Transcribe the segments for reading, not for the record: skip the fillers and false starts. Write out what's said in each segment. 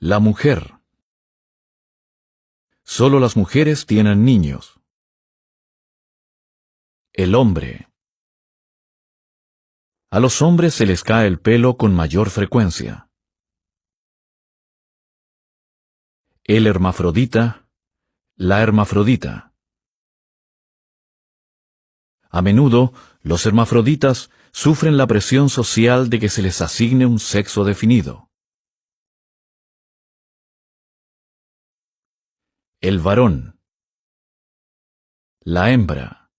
La mujer. Solo las mujeres tienen niños. El hombre. A los hombres se les cae el pelo con mayor frecuencia. El hermafrodita. La hermafrodita. A menudo, los hermafroditas sufren la presión social de que se les asigne un sexo definido. El varón. La hembra.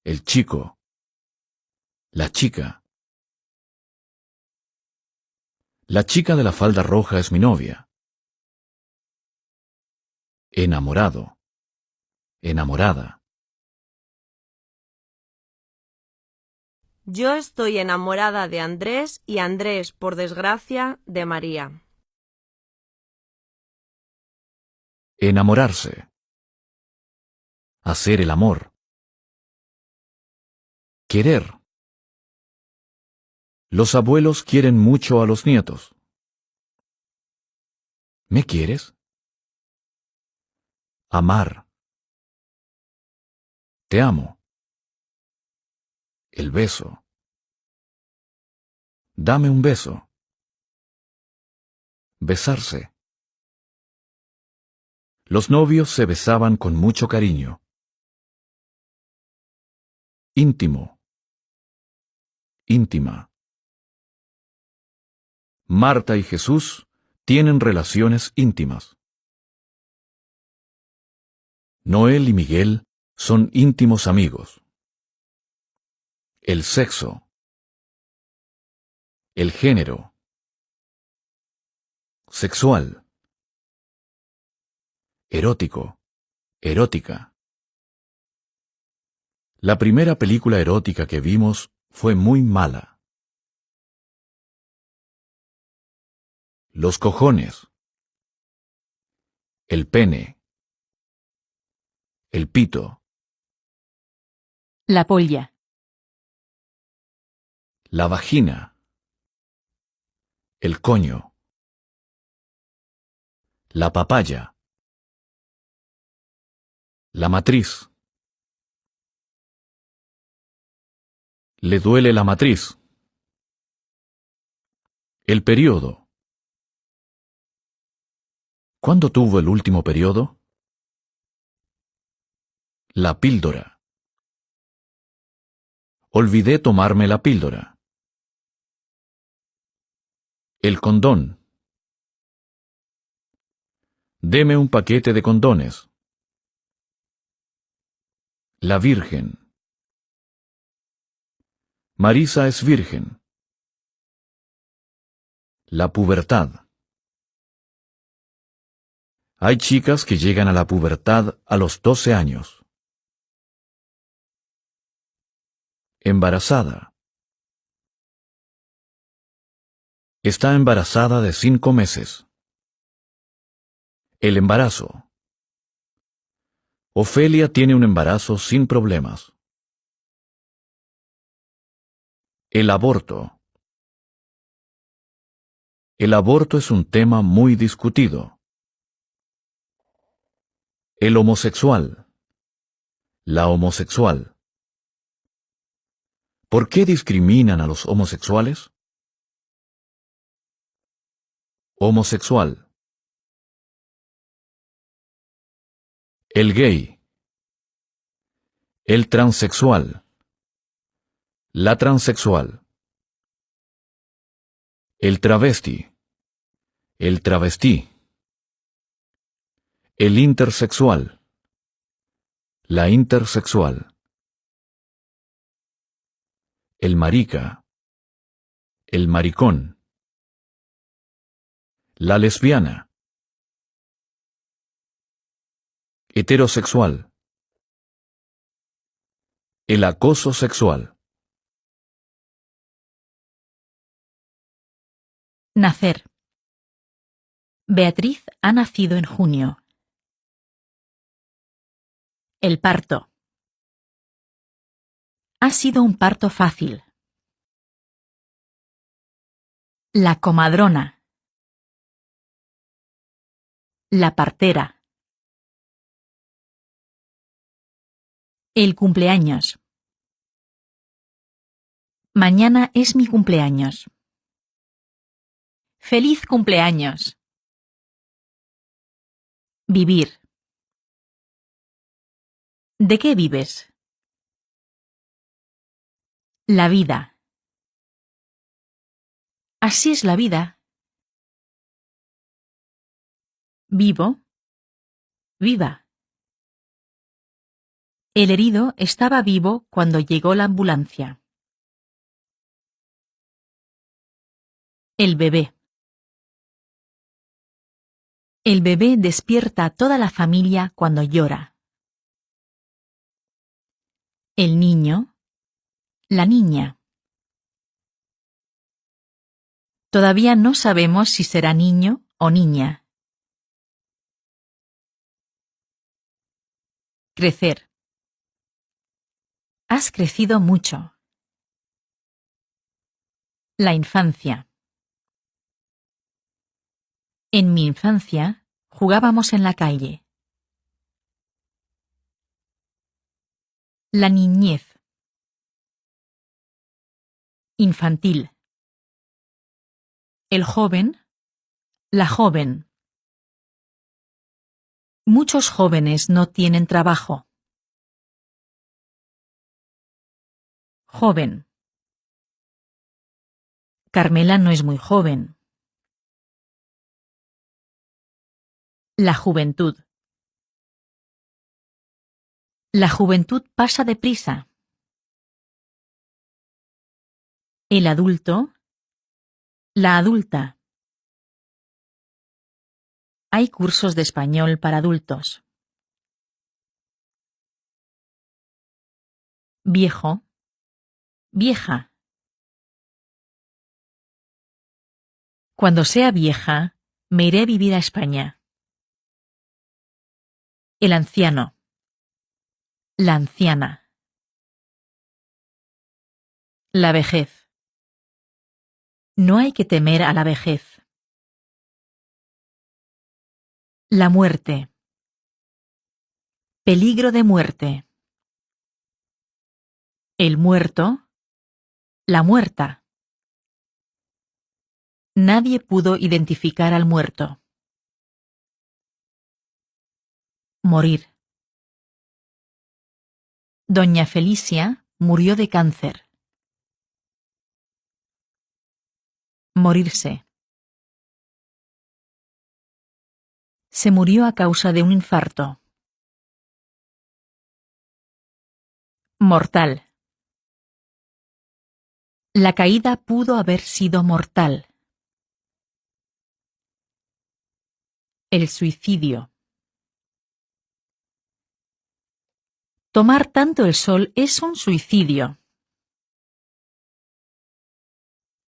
El chico. La chica. La chica de la falda roja es mi novia. Enamorado. Enamorada. Yo estoy enamorada de Andrés y Andrés, por desgracia, de María. Enamorarse. Hacer el amor. Querer. Los abuelos quieren mucho a los nietos. ¿Me quieres? Amar. Te amo. El beso. Dame un beso. Besarse. Los novios se besaban con mucho cariño. Íntimo. Íntima. Marta y Jesús tienen relaciones íntimas. Noel y Miguel son íntimos amigos. El sexo. El género. Sexual. Erótico. Erótica. La primera película erótica que vimos fue muy mala. Los cojones. El pene. El pito. La polla. La vagina. El coño. La papaya. La matriz. Le duele la matriz. El periodo. ¿Cuándo tuvo el último periodo? La píldora. Olvidé tomarme la píldora. El condón. Deme un paquete de condones. La Virgen. Marisa es virgen. La pubertad. Hay chicas que llegan a la pubertad a los 12 años. Embarazada. Está embarazada de 5 meses. El embarazo. Ofelia tiene un embarazo sin problemas. El aborto. El aborto es un tema muy discutido. El homosexual. La homosexual. ¿Por qué discriminan a los homosexuales? Homosexual. El gay. El transexual. La transexual. El travesti. El travestí. El intersexual. La intersexual. El marica. El maricón. La lesbiana. Heterosexual. El acoso sexual. Nacer. Beatriz ha nacido en junio. El parto. Ha sido un parto fácil. La comadrona. La partera. El cumpleaños. Mañana es mi cumpleaños. ¡Feliz cumpleaños! Vivir. ¿De qué vives? La vida. Así es la vida. Vivo. Viva. El herido estaba vivo cuando llegó la ambulancia. El bebé. El bebé despierta a toda la familia cuando llora. El niño. La niña. Todavía no sabemos si será niño o niña. Crecer. Has crecido mucho. La infancia. En mi infancia, jugábamos en la calle. La niñez. Infantil. El joven. La joven. Muchos jóvenes no tienen trabajo. Joven. Carmela no es muy joven. La juventud. La juventud pasa deprisa. El adulto. La adulta. Hay cursos de español para adultos. Viejo. Vieja. Cuando sea vieja, me iré a vivir a España. El anciano. La anciana. La vejez. No hay que temer a la vejez. La muerte. Peligro de muerte. El muerto. La muerta. Nadie pudo identificar al muerto. Morir. Doña Felicia murió de cáncer. Morirse. Se murió a causa de un infarto. Mortal. La caída pudo haber sido mortal. El suicidio. Tomar tanto el sol es un suicidio.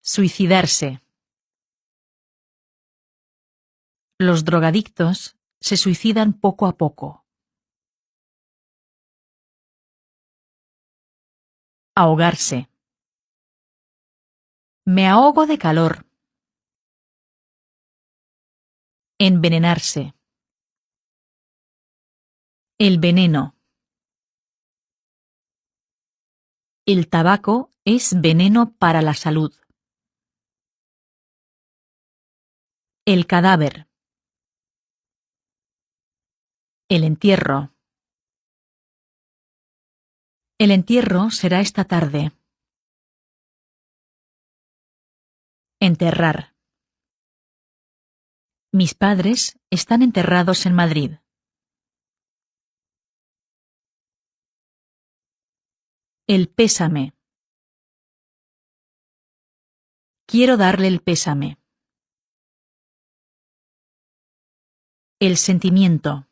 Suicidarse. Los drogadictos se suicidan poco a poco. Ahogarse. Me ahogo de calor. Envenenarse. El veneno. El tabaco es veneno para la salud. El cadáver. El entierro. El entierro será esta tarde. Enterrar. Mis padres están enterrados en Madrid. El pésame. Quiero darle el pésame. El sentimiento.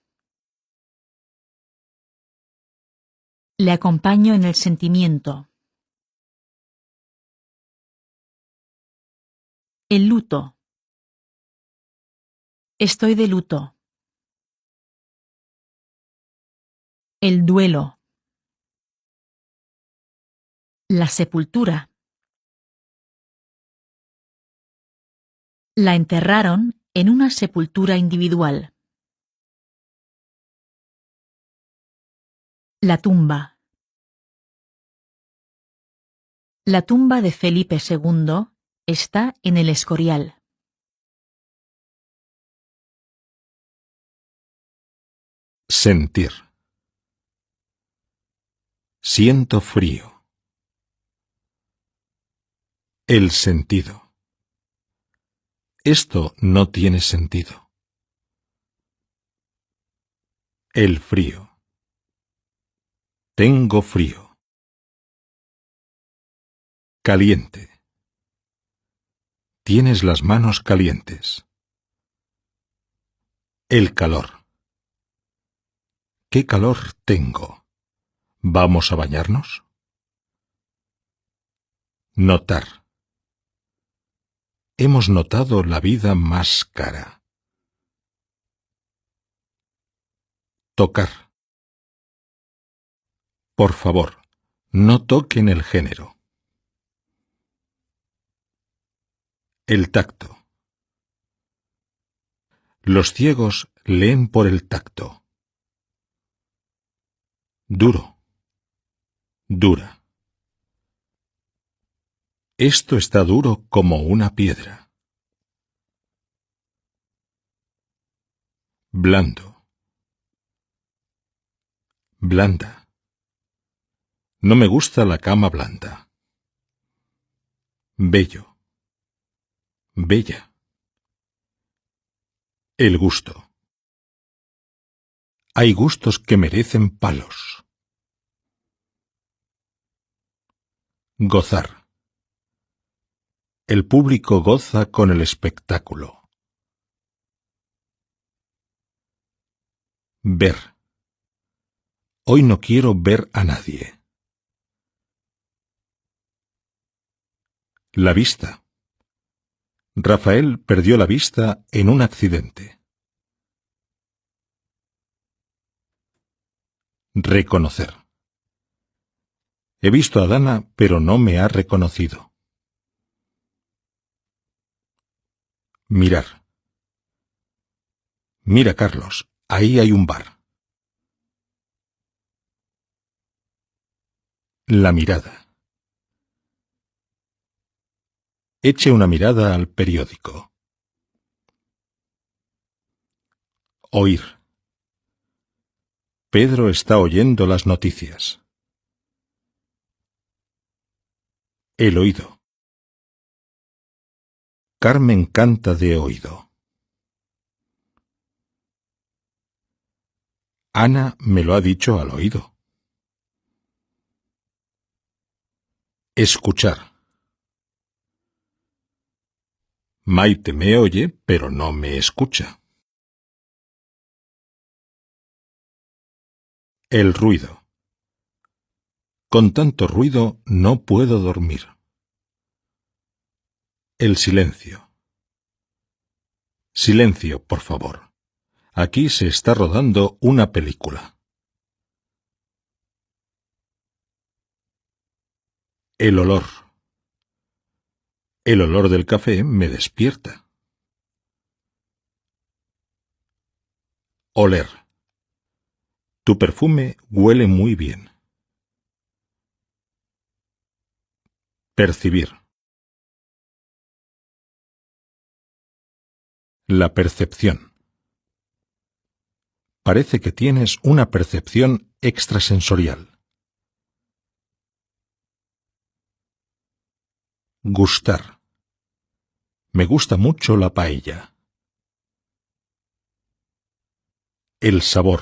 Le acompaño en el sentimiento. El luto. Estoy de luto. El duelo. La sepultura. La enterraron en una sepultura individual. La tumba. La tumba de Felipe II está en el Escorial. Sentir. Siento frío. El sentido. Esto no tiene sentido. El frío. Tengo frío. Caliente. Tienes las manos calientes. El calor. ¿Qué calor tengo? ¿Vamos a bañarnos? Notar. Hemos notado la vida más cara. Tocar. Por favor, no toquen el género. El tacto. Los ciegos leen por el tacto. Duro. Dura. Esto está duro como una piedra. Blando. Blanda. No me gusta la cama blanda. Bello. Bella. El gusto. Hay gustos que merecen palos. Gozar. El público goza con el espectáculo. Ver. Hoy no quiero ver a nadie. La vista. Rafael perdió la vista en un accidente. Reconocer. He visto a Dana, pero no me ha reconocido. Mirar. Mira, Carlos, ahí hay un bar. La mirada. Eche una mirada al periódico. Oír. Pedro está oyendo las noticias. El oído. Carmen canta de oído. Ana me lo ha dicho al oído. Escuchar. Maite me oye, pero no me escucha. El ruido. Con tanto ruido no puedo dormir. El silencio. Silencio, por favor. Aquí se está rodando una película. El olor. El olor del café me despierta. Oler. Tu perfume huele muy bien. Percibir. La percepción. Parece que tienes una percepción extrasensorial. Gustar. Me gusta mucho la paella. El sabor.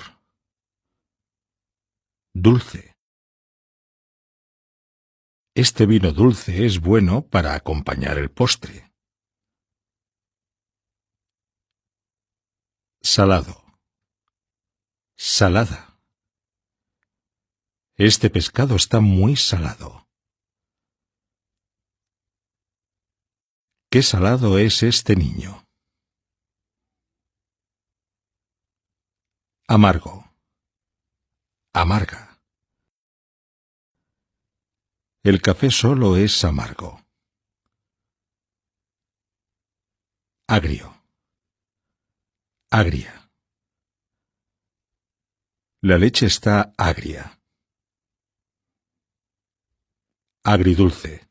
Dulce. Este vino dulce es bueno para acompañar el postre. Salado. Salada. Este pescado está muy salado. ¡Qué salado es este niño! Amargo. Amarga. El café solo es amargo. Agrio. Agria. La leche está agria. agridulce.